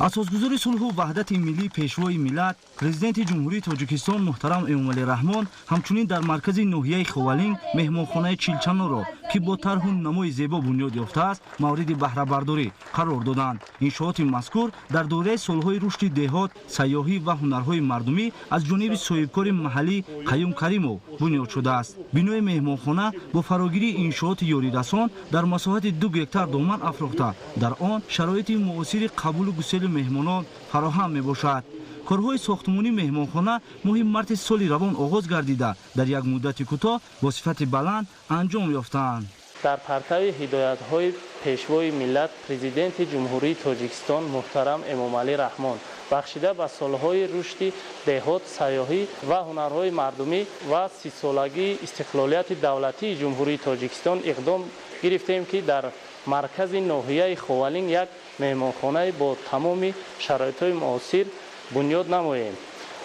اساسگزاری صلح و وحدت ملی پیشوای ملت پرزیدنت جمهوری تاجیکستان محترم امومالی رحمان همچنین در مرکز ناحیه خوالین مهمانخانه چیلچانو را که با طرح و نمای زیبا بنیاد یافته است مورد بهره برداری قرار دادند. انشاءات مذکور در دوره صلح‌های رشد دهات، سیاحی و هنرهای مردمی از جانب صاحبکار محلی قیوم کریمو بنیاد شده است. بنای مهمانخانه با فراگیری انشاءات یاریرسان در مساحت 2 گکتار دامن افراخته در آن شرایط معاصر قبول و گسیل مهمانان فراهم میباشد. کارهای ساختمانی مهمانخانه مهم مارت سال روان آغاز گردیده در یک مدت کوتاه با صفت بلند انجام یافتند. در پرتو هدایت‌های پیشوای ملت پرزیدنت جمهوری تاجیکستان محترم امومالی رحمان بخشیده به سالهای رشد دهات، سیاحی و هنرهای مردمی و 30 سالگی استقلالیت دولتی جمهوری تاجیکستان اقدام گرفتیم که در مرکز ناحیه خوالین یک مهمانخانه با تمام شرایط‌های معاصر بنیاد نماییم.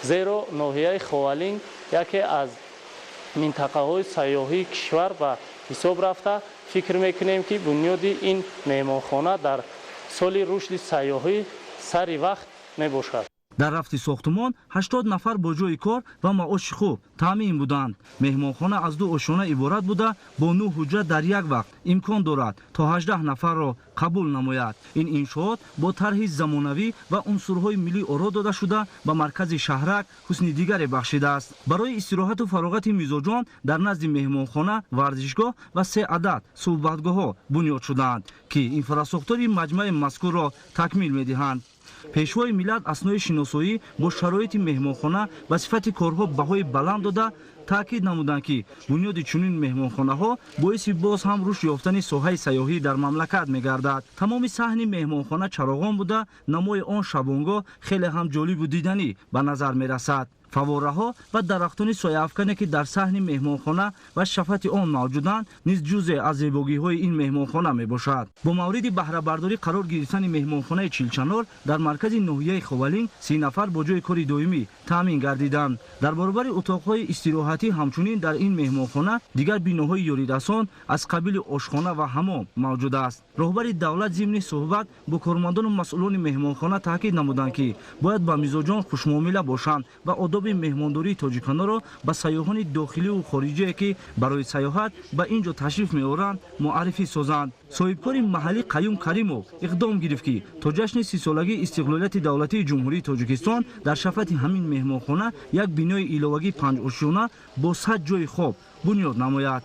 زیرا ناحیه خوالین یکی از منطقه‌های سیاحی کشور به حساب رفته. فکر میکنیم که بنیاد این مهمانخانه در سال رشد سیاحی سری وقت میباشد. در رفت ساختمان 80 نفر با جای کار و معاش خوب تامین بودند. مهمانخانه از 2 آشیانه عبارت بوده با 9 حجره در یک وقت امکان دارد تا 18 نفر را قبول نماید. این انشاءات با طرح زمانوی و عنصرهای ملی آرا داده شده به مرکز شهرک حسن دیگر بخشیده است. برای استراحت و فراغت میزبان در نزد مهمانخانه ورزشگاه و 3 عدد صحبتگاه بنیاد شدند که اینفراساختور مجمع مذکور را تکمیل میدهند. پیشوای ملت اسنای شناسایی با شرایط مهمانخانه به صفت کارها بهای بلند داده تاکید نمودند که بنیاد چنین مهمانخانه ها باعث باز هم رشد یافتن ساحه سیاحی در مملکت میگردد. تمام صحن مهمانخانه چراغان بوده نمای آن شبانگاه خیلی هم جالب و دیدنی به نظر میرسد. فواره‌ها و درختان سایه‌افکنی که در صحن مهمانخانه و شفت آن موجودند نیز جزء از زیبایی‌های این مهمانخانه میباشد. با مورد بهره برداری قرار گرفتن مهمانخانه چیلچانور در مرکز ناحیه خوالین 30 نفر با جای کار دائمی تامین گردیدند. در برابر اتاق‌های استراحتی همچنین در این مهمانخانه دیگر بیناهای یاریرسان از قبیل آشخانه و حمام موجود است. رهبر دولت ضمن صحبت با کارمندان و مسئولان مهمانخانه تاکید نمودند که باید با میزبان خوشمعامله باشند و آداب مهمانداری تاجیکانه را به سیاحان داخلی و خارجی که برای سیاحت به اینجا تشریف می‌آورند معرفی سازند. صاحبکار محلی قیوم کریمو اقدام گرفت که تا جشن 30 سالگی استقلالیت دولتی جمهوری تاجیکستان در شفت همین مهمانخانه یک بنای ایلاوگی 5 آشیانه با 100 جای خواب بنیاد نماید.